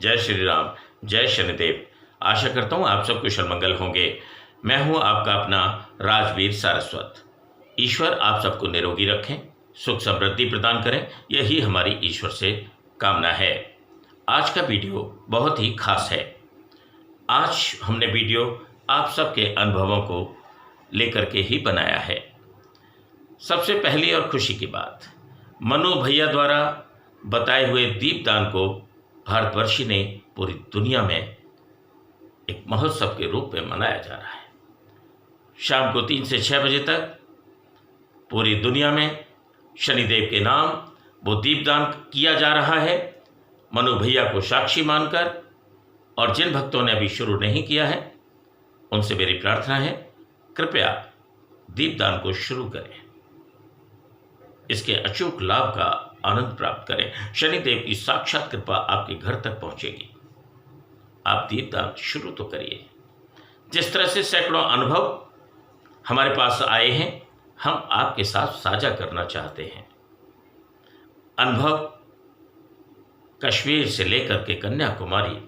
जय श्री राम, जय शनिदेव। आशा करता हूँ आप सब कुशल मंगल होंगे। मैं हूँ आपका अपना राजवीर सारस्वत। ईश्वर आप सबको निरोगी रखें, सुख समृद्धि प्रदान करें, यही हमारी ईश्वर से कामना है। आज का वीडियो बहुत ही खास है। आज हमने वीडियो आप सबके अनुभवों को लेकर के ही बनाया है। सबसे पहली और खुशी की बात, मनु भैया द्वारा बताए हुए दीपदान को भारतवर्षी ने पूरी दुनिया में एक महोत्सव के रूप में मनाया जा रहा है। शाम को 3 से 6 बजे तक पूरी दुनिया में शनिदेव के नाम वो दीपदान किया जा रहा है, मनु भैया को साक्षी मानकर। और जिन भक्तों ने अभी शुरू नहीं किया है उनसे मेरी प्रार्थना है, कृपया दीपदान को शुरू करें, इसके अचूक लाभ का आनंद प्राप्त करें। शनिदेव की साक्षात कृपा आपके घर तक पहुंचेगी। आप दीपदान शुरू तो करिए। जिस तरह से सैकड़ों अनुभव हमारे पास आए हैं, हम आपके साथ साझा करना चाहते हैं। अनुभव कश्मीर से लेकर के कन्याकुमारी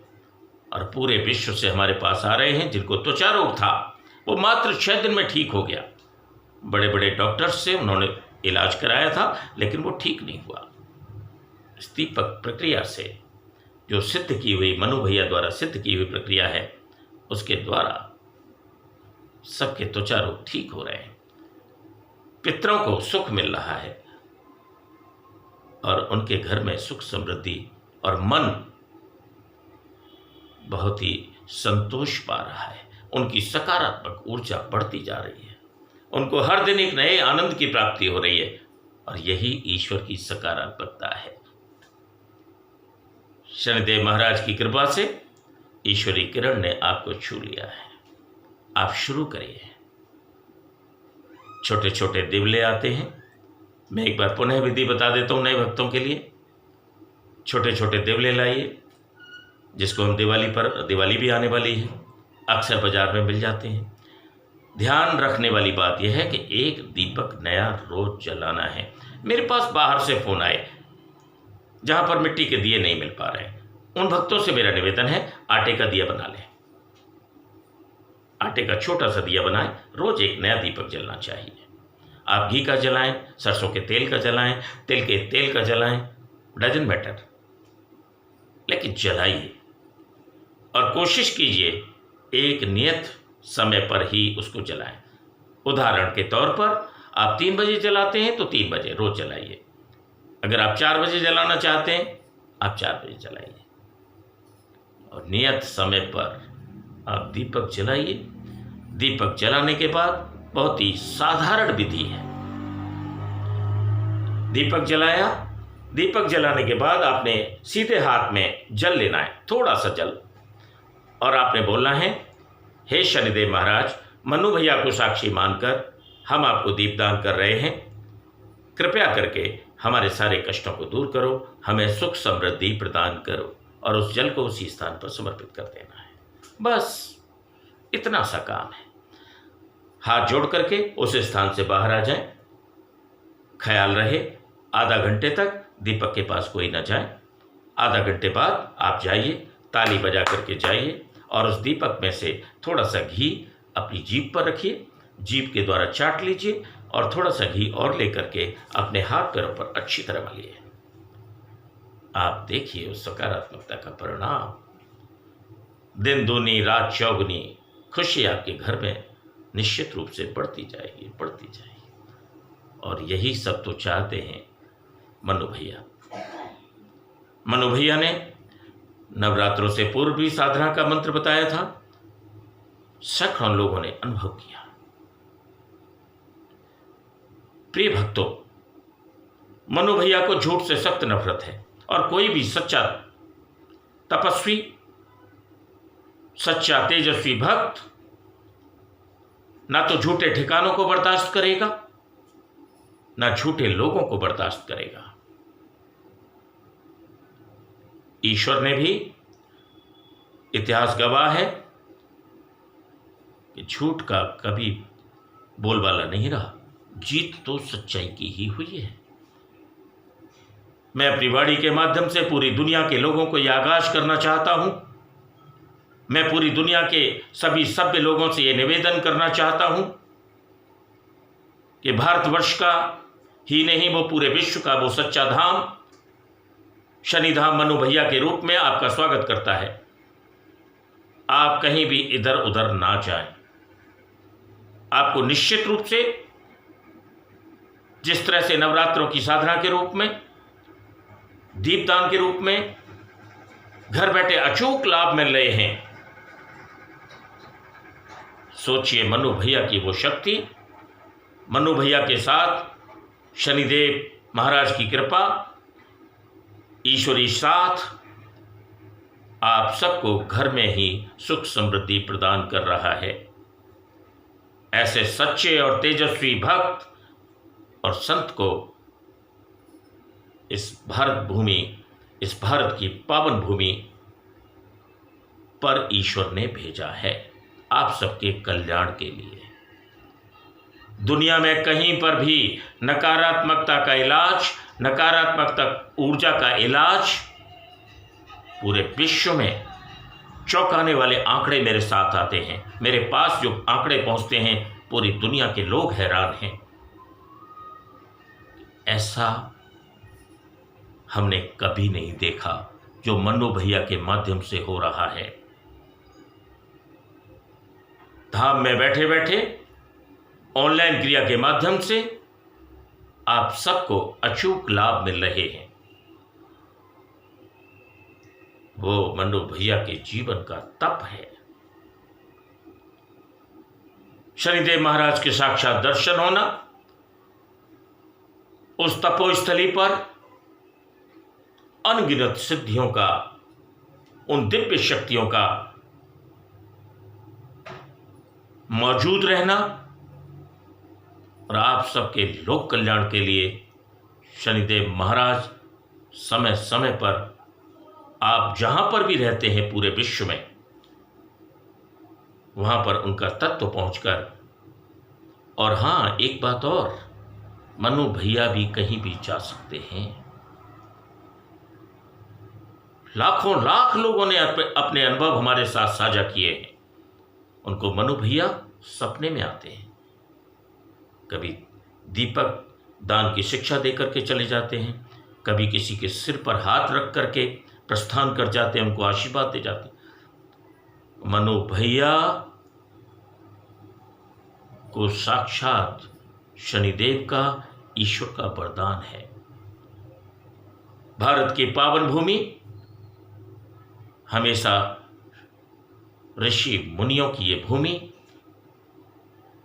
और पूरे विश्व से हमारे पास आ रहे हैं। जिनको त्वचा रोग था वो मात्र 6 दिन में ठीक हो गया। बड़े बड़े डॉक्टर्स से उन्होंने इलाज कराया था, लेकिन वो ठीक नहीं हुआ। इस दीपक प्रक्रिया से जो सिद्ध की हुई, मनु भैया द्वारा सिद्ध की हुई प्रक्रिया है, उसके द्वारा सबके त्वचा रोग ठीक हो रहे हैं, पितरों को सुख मिल रहा है और उनके घर में सुख समृद्धि और मन बहुत ही संतोष पा रहा है। उनकी सकारात्मक ऊर्जा बढ़ती जा रही है। उनको हर दिन एक नए आनंद की प्राप्ति हो रही है और यही ईश्वर की सकारात्मकता है। शनिदेव महाराज की कृपा से ईश्वरी किरण ने आपको छू लिया है। आप शुरू करिए। छोटे छोटे दिवले आते हैं। मैं एक बार पुनः विधि बता देता हूं नए भक्तों के लिए। छोटे छोटे दिवले लाइए, जिसको हम दिवाली भी आने वाली है, अक्सर बाजार में मिल जाते हैं। ध्यान रखने वाली बात यह है कि एक दीपक नया रोज जलाना है। मेरे पास बाहर से फोन आए जहां पर मिट्टी के दिए नहीं मिल पा रहे हैं, उन भक्तों से मेरा निवेदन है, आटे का दिया बना लें। आटे का छोटा सा दिया बनाएं, रोज एक नया दीपक जलना चाहिए। आप घी का जलाएं, सरसों के तेल का जलाएं, तिल के तेल का जलाएं, डजंट मैटर, लेकिन जलाइए और कोशिश कीजिए एक नियत समय पर ही उसको जलाएं। उदाहरण के तौर पर आप 3 बजे जलाते हैं तो 3 बजे रोज जलाइए। अगर आप 4 बजे जलाना चाहते हैं, आप 4 बजे जलाइए और नियत समय पर आप दीपक जलाइए। दीपक जलाने के बाद बहुत ही साधारण विधि है। दीपक जलाया, दीपक जलाने के बाद आपने सीधे हाथ में जल लेना है, थोड़ा सा जल, और आपने बोलना है, हे शनिदेव महाराज, मनु भैया को साक्षी मानकर हम आपको दीपदान कर रहे हैं। कृपया करके हमारे सारे कष्टों को दूर करो, हमें सुख समृद्धि प्रदान करो, और उस जल को उसी स्थान पर समर्पित कर देना है। बस इतना सा काम है। हाथ जोड़ करके उस स्थान से बाहर आ जाएं। ख्याल रहे आधा घंटे तक दीपक के पास कोई ना जाए। आधा घंटे बाद आप जाइए, ताली बजा करके जाइए और उस दीपक में से थोड़ा सा घी अपनी जीभ पर रखिए, जीभ के द्वारा चाट लीजिए और थोड़ा सा घी और लेकर के अपने हाथ पैरों पर अच्छी तरह मलिए। आप देखिए उस सकारात्मकता का परिणाम। दिन दूनी रात चौगुनी खुशी आपके घर में निश्चित रूप से बढ़ती जाएगी, बढ़ती जाएगी। और यही सब तो चाहते हैं मनु भैया। मनु भैया ने नवरात्रों से पूर्व भी साधना का मंत्र बताया था। सैकड़ों लोगों ने अनुभव किया। प्रिय भक्तों, मनु भैया को झूठ से सख्त नफरत है और कोई भी सच्चा तपस्वी, सच्चा तेजस्वी भक्त ना तो झूठे ठिकानों को बर्दाश्त करेगा, ना झूठे लोगों को बर्दाश्त करेगा। ईश्वर ने भी, इतिहास गवाह है कि झूठ का कभी बोलबाला नहीं रहा। जीत तो सच्चाई की ही हुई है। मैं अपनी वाणी के माध्यम से पूरी दुनिया के लोगों को यह आगाज करना चाहता हूं। मैं पूरी दुनिया के सभी सभ्य लोगों से यह निवेदन करना चाहता हूं कि भारतवर्ष का ही नहीं, वो पूरे विश्व का वो सच्चा धाम शनिधाम मनु भैया के रूप में आपका स्वागत करता है। आप कहीं भी इधर उधर ना जाएं। आपको निश्चित रूप से जिस तरह से नवरात्रों की साधना के रूप में, दीपदान के रूप में घर बैठे अचूक लाभ मिल रहे हैं, सोचिए मनु भैया की वो शक्ति, मनु भैया के साथ शनिदेव महाराज की कृपा, ईश्वरी साथ आप सबको घर में ही सुख समृद्धि प्रदान कर रहा है। ऐसे सच्चे और तेजस्वी भक्त और संत को इस भारत भूमि, इस भारत की पावन भूमि पर ईश्वर ने भेजा है आप सबके कल्याण के लिए। दुनिया में कहीं पर भी नकारात्मकता का इलाज, नकारात्मकता ऊर्जा का इलाज, पूरे विश्व में चौंकाने वाले आंकड़े मेरे साथ आते हैं। मेरे पास जो आंकड़े पहुंचते हैं, पूरी दुनिया के लोग हैरान हैं। ऐसा हमने कभी नहीं देखा जो मनु भैया के माध्यम से हो रहा है। धाम में बैठे बैठे ऑनलाइन क्रिया के माध्यम से आप सबको अचूक लाभ मिल रहे हैं। वो मनु भैया के जीवन का तप है। शनिदेव महाराज के साक्षात दर्शन होना, उस तपोस्थली पर अनगिनत सिद्धियों का, उन दिव्य शक्तियों का मौजूद रहना, और आप सबके लोक कल्याण के लिए शनिदेव महाराज समय समय पर आप जहां पर भी रहते हैं पूरे विश्व में, वहां पर उनका तत्व पहुंचकर। और हां, एक बात और, मनु भैया भी कहीं भी जा सकते हैं। लाखों लाख लोगों ने अपने अनुभव हमारे साथ साझा किए हैं। उनको मनु भैया सपने में आते हैं, कभी दीपक दान की शिक्षा देकर के चले जाते हैं, कभी किसी के सिर पर हाथ रख करके प्रस्थान कर जाते हैं, उनको आशीर्वाद दे जाते हैं। मनु भैया को साक्षात शनिदेव का, ईश्वर का वरदान है। भारत की पावन भूमि हमेशा ऋषि मुनियों की ये भूमि,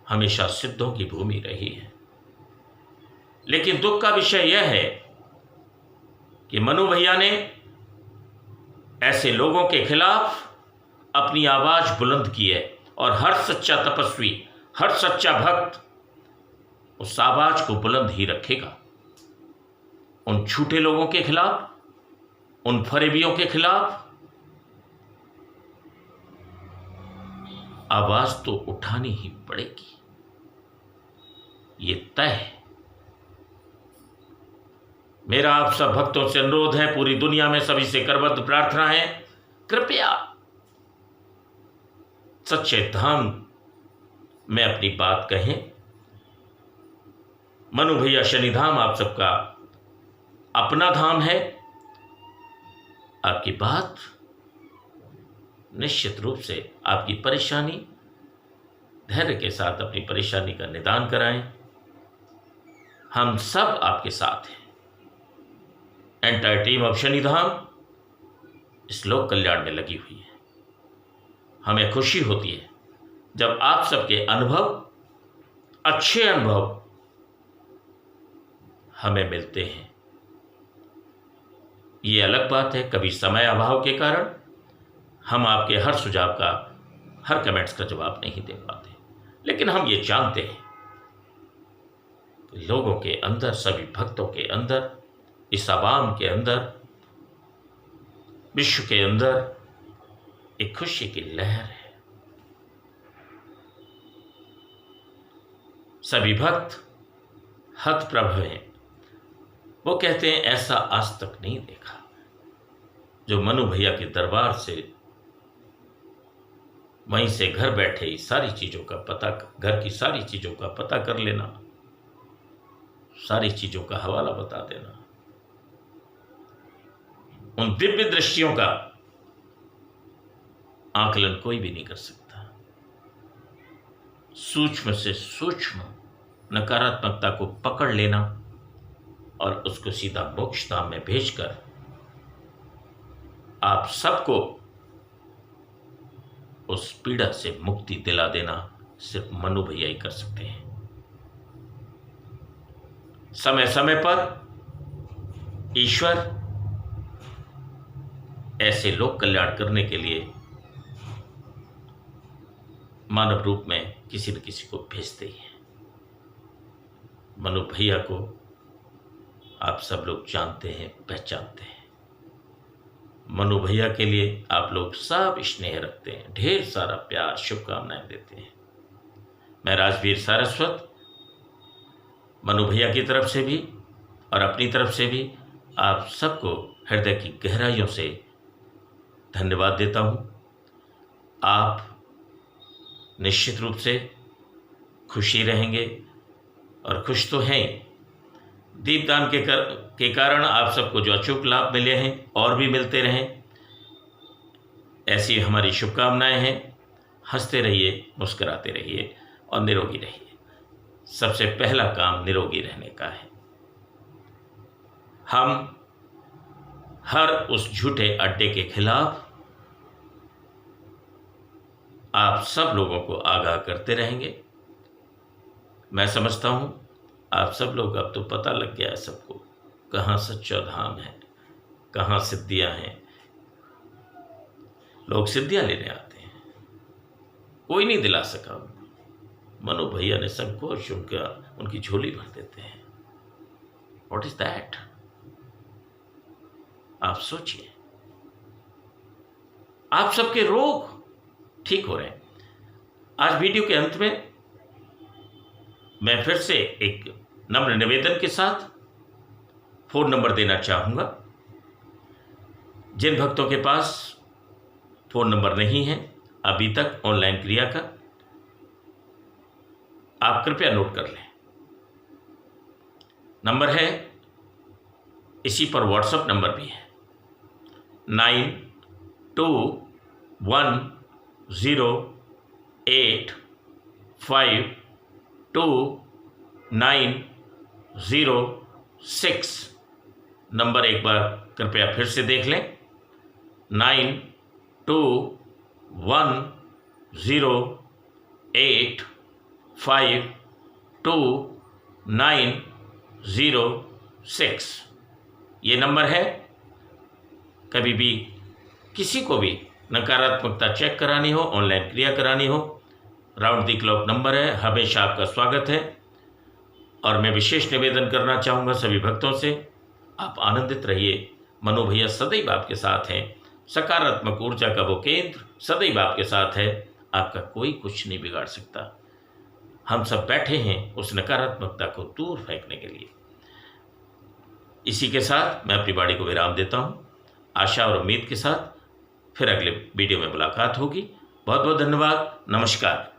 हमेशा सिद्धों की भूमि रही है। लेकिन दुख का विषय यह है कि मनु भैया ने ऐसे लोगों के खिलाफ अपनी आवाज बुलंद की है, और हर सच्चा तपस्वी, हर सच्चा भक्त उस आवाज को बुलंद ही रखेगा। उन झूठे लोगों के खिलाफ, उन फरेबियों के खिलाफ आवाज तो उठानी ही पड़ेगी, ये तय है। मेरा आप सब भक्तों से अनुरोध है, पूरी दुनिया में सभी से करबद्ध प्रार्थना है, कृपया सच्चे धाम में अपनी बात कहें। मनु भैया शनिधाम आप सबका अपना धाम है। आपकी बात निश्चित रूप से, आपकी परेशानी, धैर्य के साथ अपनी परेशानी का निदान कराएं। हम सब आपके साथ हैं। एंटायर टीम ऑफ शनिधाम इस लोक कल्याण में लगी हुई है। हमें खुशी होती है जब आप सबके अनुभव, अच्छे अनुभव हमें मिलते हैं। ये अलग बात है, कभी समय अभाव के कारण हम आपके हर सुझाव का, हर कमेंट्स का जवाब नहीं दे पाते, लेकिन हम ये जानते हैं कि लोगों के अंदर, सभी भक्तों के अंदर, इस आवाम के अंदर, विश्व के अंदर एक खुशी की लहर है। सभी भक्त हतप्रभ हैं, वो कहते हैं ऐसा आज तक नहीं देखा जो मनु भैया के दरबार से, वहीं से घर बैठे ही सारी चीजों का पता, घर की सारी चीजों का पता कर लेना, सारी चीजों का हवाला बता देना। उन दिव्य दृष्टियों का आकलन कोई भी नहीं कर सकता। सूक्ष्म से सूक्ष्म नकारात्मकता को पकड़ लेना और उसको सीधा मोक्ष धाम में भेजकर आप सबको उस पीड़ा से मुक्ति दिला देना सिर्फ मनु भैया ही कर सकते हैं। समय समय पर ईश्वर ऐसे लोक कल्याण करने के लिए मानव रूप में किसी न किसी को भेजते ही हैं। मनु भैया को आप सब लोग जानते हैं, पहचानते हैं। मनु भैया के लिए आप लोग सब स्नेह रखते हैं, ढेर सारा प्यार, शुभकामनाएं देते हैं। मैं राजवीर सारस्वत मनु भैया की तरफ से भी और अपनी तरफ से भी आप सबको हृदय की गहराइयों से धन्यवाद देता हूं। आप निश्चित रूप से खुशी रहेंगे और खुश तो हैं। दीपदान के कारण आप सबको जो अचूक लाभ मिले हैं और भी मिलते रहें, ऐसी हमारी शुभकामनाएं हैं। हंसते रहिए, मुस्कुराते रहिए और निरोगी रहिए। सबसे पहला काम निरोगी रहने का है। हम हर उस झूठे अड्डे के खिलाफ आप सब लोगों को आगाह करते रहेंगे। मैं समझता हूं आप सब लोग, अब तो पता लग गया है सबको कहाँ सच्चा धाम है, कहाँ सिद्धियां हैं। लोग सिद्धियां लेने आते हैं, कोई नहीं दिला सका उनको। मनु भैया ने संकोच उनकी झोली भर देते हैं। What is that? आप सोचिए, आप सबके रोग ठीक हो रहे हैं। आज वीडियो के अंत में मैं फिर से एक नम्र निवेदन के साथ फोन नंबर देना चाहूंगा। जिन भक्तों के पास फोन नंबर नहीं है अभी तक ऑनलाइन क्रिया का, आप कृपया नोट कर लें। नंबर है, इसी पर व्हाट्सएप नंबर भी है, 9210852906। नंबर एक बार कृपया फिर से देख लें, 9210852906। ये नंबर है। कभी भी किसी को भी नकारात्मकता चेक करानी हो, ऑनलाइन क्रिया करानी हो, राउंड द क्लॉक नंबर है। हमेशा आपका स्वागत है। और मैं विशेष निवेदन करना चाहूँगा सभी भक्तों से, आप आनंदित रहिए। मनु भैया सदैव आपके साथ हैं। सकारात्मक ऊर्जा का वो केंद्र सदैव आपके साथ है। आपका कोई कुछ नहीं बिगाड़ सकता। हम सब बैठे हैं उस नकारात्मकता को दूर फेंकने के लिए। इसी के साथ मैं अपनी वाणी को विराम देता हूँ। आशा और उम्मीद के साथ फिर अगले वीडियो में मुलाकात होगी। बहुत बहुत धन्यवाद। नमस्कार।